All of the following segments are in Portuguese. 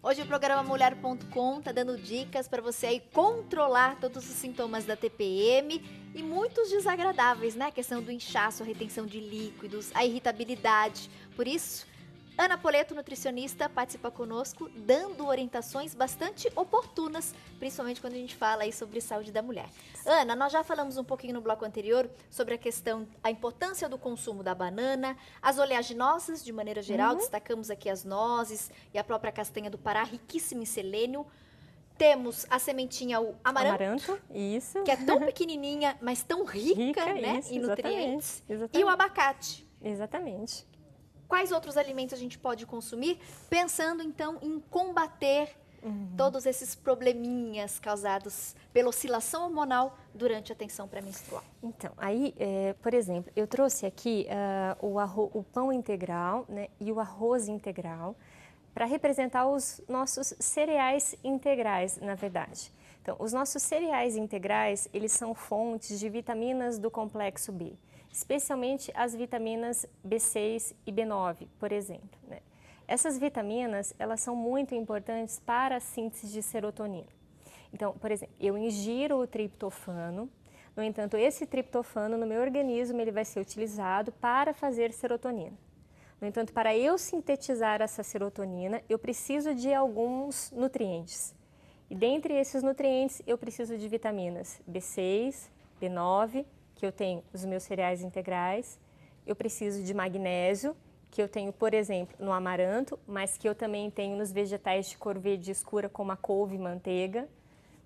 Hoje o programa Mulher.com tá dando dicas para você aí controlar todos os sintomas da TPM e muitos desagradáveis, né? A questão do inchaço, a retenção de líquidos, a irritabilidade. Por isso, Ana Poletto, nutricionista, participa conosco dando orientações bastante oportunas, principalmente quando a gente fala aí sobre saúde da mulher. Ana, nós já falamos um pouquinho no bloco anterior sobre a importância do consumo da banana, as oleaginosas de maneira geral, destacamos aqui as nozes e a própria castanha do Pará, riquíssima em selênio. Temos a sementinha, o amaranto, isso. que é tão pequenininha, mas tão rica, né, isso, em nutrientes. exatamente. E o abacate. Exatamente. Quais outros alimentos a gente pode consumir, pensando então em combater todos esses probleminhas causados pela oscilação hormonal durante a tensão pré-menstrual? Então, aí, por exemplo, eu trouxe aqui o pão integral, né, e o arroz integral para representar os nossos cereais integrais, na verdade. Então, os nossos cereais integrais, eles são fontes de vitaminas do complexo B, especialmente as vitaminas B6 e B9, por exemplo, né? Essas vitaminas, elas são muito importantes para a síntese de serotonina. Então, por exemplo, eu ingiro o triptofano, no entanto, esse triptofano no meu organismo ele vai ser utilizado para fazer serotonina. No entanto, para eu sintetizar essa serotonina, eu preciso de alguns nutrientes. E dentre esses nutrientes, eu preciso de vitaminas B6, B9, que eu tenho nos meus cereais integrais. Eu preciso de magnésio, que eu tenho, por exemplo, no amaranto, mas que eu também tenho nos vegetais de cor verde escura, como a couve e manteiga,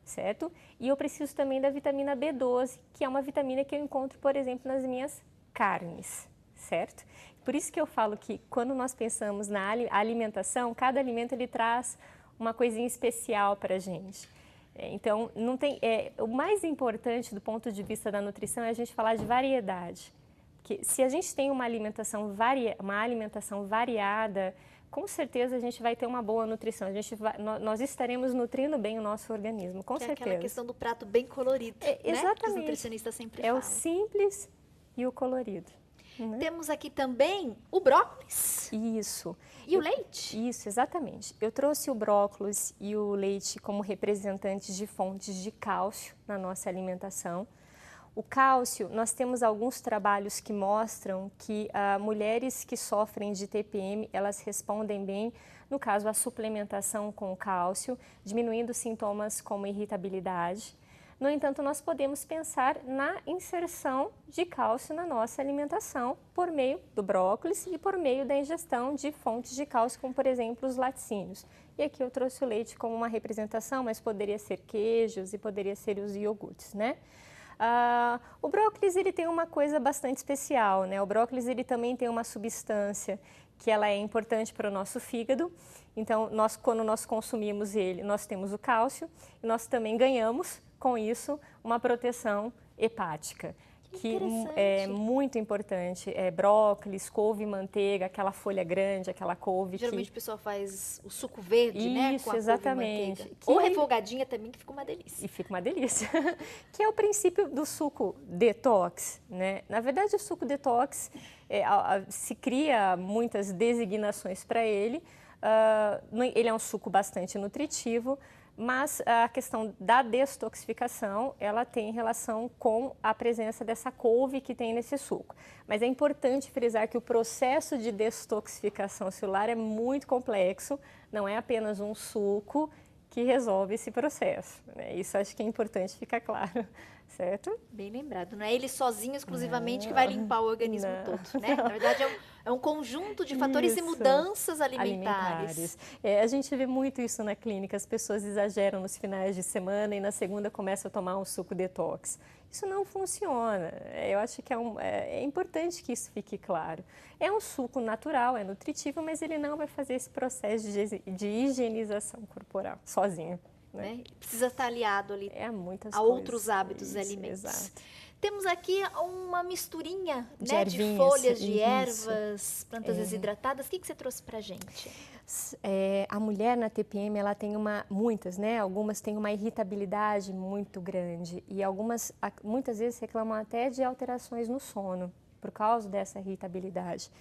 certo? E eu preciso também da vitamina B12, que é uma vitamina que eu encontro, por exemplo, nas minhas carnes, certo? Por isso que eu falo que quando nós pensamos na alimentação, cada alimento ele traz uma coisinha especial para a gente. Então, não tem, o mais importante do ponto de vista da nutrição é a gente falar de variedade. Porque se a gente tem uma alimentação variada, com certeza a gente vai ter uma boa nutrição. Nós estaremos nutrindo bem o nosso organismo, com certeza. É aquela questão do prato bem colorido, né? Exatamente. Que os nutricionistas sempre falam. É o simples e o colorido. Temos aqui também o brócolis. Isso. E o leite? Isso, exatamente. Eu trouxe o brócolis e o leite como representantes de fontes de cálcio na nossa alimentação. O cálcio, nós temos alguns trabalhos que mostram que mulheres que sofrem de TPM, elas respondem bem, no caso, à suplementação com cálcio, diminuindo sintomas como irritabilidade. No entanto, nós podemos pensar na inserção de cálcio na nossa alimentação por meio do brócolis e por meio da ingestão de fontes de cálcio, como por exemplo os laticínios. E aqui eu trouxe o leite como uma representação, mas poderia ser queijos e poderia ser os iogurtes, né? O brócolis ele tem uma coisa bastante especial, né? O brócolis ele também tem uma substância que ela é importante para o nosso fígado. Então, quando nós consumimos ele, nós temos o cálcio e nós também ganhamos com isso uma proteção hepática, que é muito importante. Brócolis, couve e manteiga, aquela folha grande, aquela couve. Geralmente o pessoal faz o suco verde, né? Com a exatamente. couve e manteiga. Ou refogadinha também, que fica uma delícia. E fica uma delícia. Que é o princípio do suco detox, né? Na verdade, o suco detox, se cria muitas designações para ele. Ele é um suco bastante nutritivo, mas a questão da detoxificação, ela tem relação com a presença dessa couve que tem nesse suco. Mas é importante frisar que o processo de detoxificação celular é muito complexo, não é apenas um suco que resolve esse processo, né? Isso acho que é importante ficar claro, certo? Bem lembrado, não é ele sozinho exclusivamente que vai limpar o organismo todo, né? Na verdade é um conjunto de fatores e mudanças alimentares. A gente vê muito isso na clínica, as pessoas exageram nos finais de semana e na segunda começam a tomar um suco detox. Isso não funciona. Eu acho que é importante que isso fique claro. É um suco natural, é nutritivo, mas ele não vai fazer esse processo de higienização corporal sozinho. Né? Precisa estar aliado ali a outros hábitos e alimentos. Exato. Temos aqui uma misturinha de folhas de ervas, plantas desidratadas. O que você trouxe pra gente? A mulher na TPM, ela tem muitas, né? Algumas têm uma irritabilidade muito grande e muitas vezes reclamam até de alterações no sono. por causa dessa irritabilidade.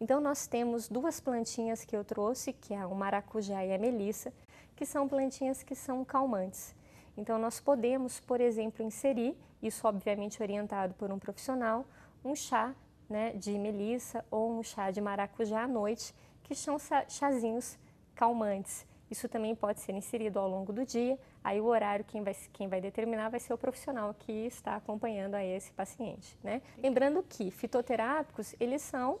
Então, nós temos duas plantinhas que eu trouxe, que é o maracujá e a melissa, que são plantinhas que são calmantes. Então, nós podemos, por exemplo, inserir, isso obviamente orientado por um profissional, um chá, né, de melissa ou um chá de maracujá à noite, que são chazinhos calmantes. Isso também pode ser inserido ao longo do dia, aí o horário quem vai determinar vai ser o profissional que está acompanhando a esse paciente, né? Lembrando que fitoterápicos, eles são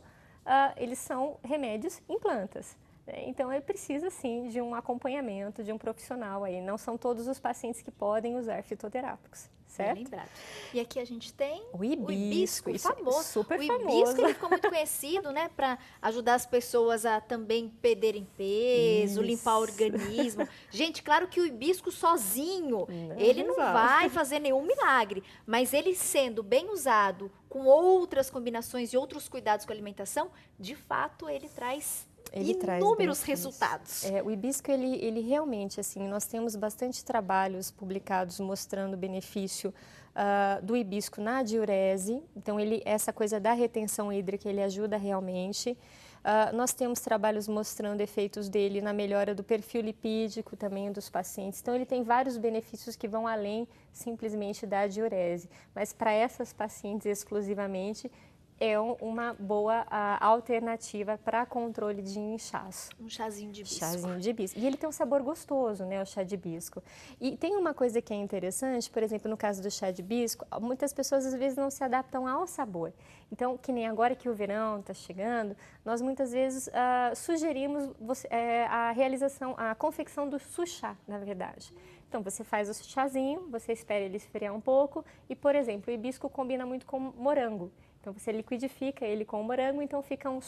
remédios em plantas. Então, ele precisa, sim, de um acompanhamento de um profissional aí. Não são todos os pacientes que podem usar fitoterápicos, certo? Bem lembrado. E aqui a gente tem o hibisco, famoso. Super famoso. O hibisco, ele ficou muito conhecido, né, para ajudar as pessoas a também perderem peso, limpar o organismo. Gente, claro que o hibisco sozinho, ele não vai fazer nenhum milagre, mas ele sendo bem usado com outras combinações e outros cuidados com a alimentação, de fato, ele traz inúmeros resultados. O hibisco, ele realmente, assim, nós temos bastante trabalhos publicados mostrando o benefício do hibisco na diurese. Então, essa coisa da retenção hídrica, ele ajuda realmente. Nós temos trabalhos mostrando efeitos dele na melhora do perfil lipídico também dos pacientes. Então, ele tem vários benefícios que vão além simplesmente da diurese. Mas para essas pacientes exclusivamente, é uma boa alternativa para controle de inchaço. Um chazinho de hibisco. Chazinho de hibisco. E ele tem um sabor gostoso, né, o chá de hibisco. E tem uma coisa que é interessante, por exemplo, no caso do chá de hibisco, muitas pessoas às vezes não se adaptam ao sabor. Então, que nem agora que o verão está chegando, nós muitas vezes sugerimos a confecção do suchá, na verdade. Então, você faz o chazinho, você espera ele esfriar um pouco e, por exemplo, o hibisco combina muito com morango. Então, você liquidifica ele com o morango, então fica um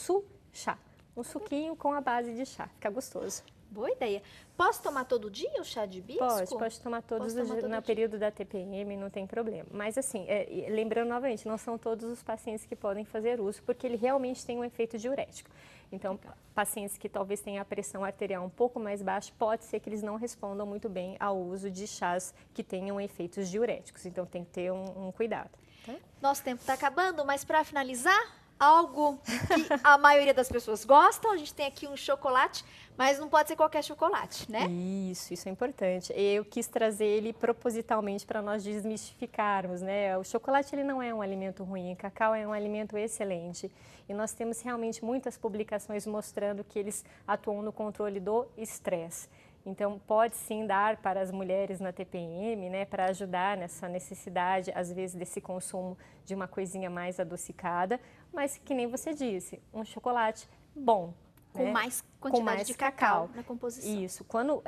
chá, um suquinho com a base de chá, fica gostoso. Boa ideia. Posso tomar todo dia o chá de hibisco? Pode tomar todos os dias, no período da TPM, não tem problema. Mas assim, lembrando novamente, não são todos os pacientes que podem fazer uso, porque ele realmente tem um efeito diurético. Então, pacientes que talvez tenham a pressão arterial um pouco mais baixa, pode ser que eles não respondam muito bem ao uso de chás que tenham efeitos diuréticos. Então, tem que ter um cuidado. Tá? Nosso tempo está acabando, mas para finalizar, algo que a maioria das pessoas gostam, a gente tem aqui um chocolate, mas não pode ser qualquer chocolate, né? Isso é importante. Eu quis trazer ele propositalmente para nós desmistificarmos, né? O chocolate, ele não é um alimento ruim, o cacau é um alimento excelente. E nós temos realmente muitas publicações mostrando que eles atuam no controle do estresse. Então, pode sim dar para as mulheres na TPM, né, para ajudar nessa necessidade, às vezes, desse consumo de uma coisinha mais adocicada, mas que nem você disse, um chocolate bom. Com mais quantidade de cacau na composição. Isso. Quando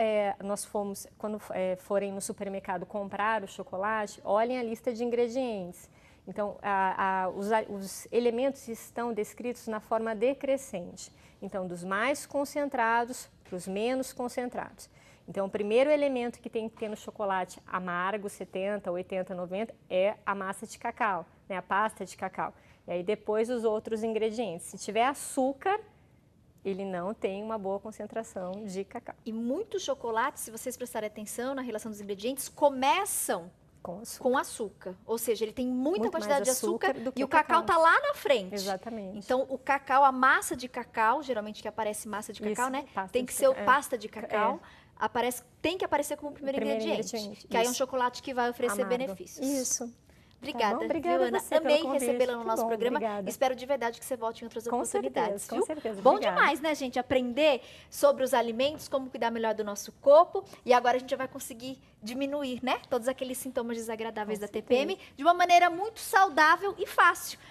forem no supermercado comprar o chocolate, olhem a lista de ingredientes. Então, os elementos estão descritos na forma decrescente. Então, dos mais concentrados para os menos concentrados. Então, o primeiro elemento que tem que ter no chocolate amargo, 70, 80, 90, é a massa de cacau, né, a pasta de cacau. E aí, depois, os outros ingredientes. Se tiver açúcar, ele não tem uma boa concentração de cacau. E muitos chocolates, se vocês prestarem atenção na relação dos ingredientes, começam com açúcar. Ou seja, ele tem muita quantidade de açúcar e o cacau está lá na frente. Exatamente. Então, o cacau, a massa de cacau, geralmente que aparece massa de cacau, né? Tem que ser pasta de cacau. Tem que aparecer como o primeiro ingrediente. Que aí é um chocolate que vai oferecer benefícios. Isso. Obrigada, tá obrigada Ana. Amei recebê-la no nosso programa. Obrigada. Espero de verdade que você volte em outras oportunidades. Com certeza. Bom demais, né, gente? Aprender sobre os alimentos, como cuidar melhor do nosso corpo. E agora a gente já vai conseguir diminuir, né? Todos aqueles sintomas desagradáveis da TPM de uma maneira muito saudável e fácil.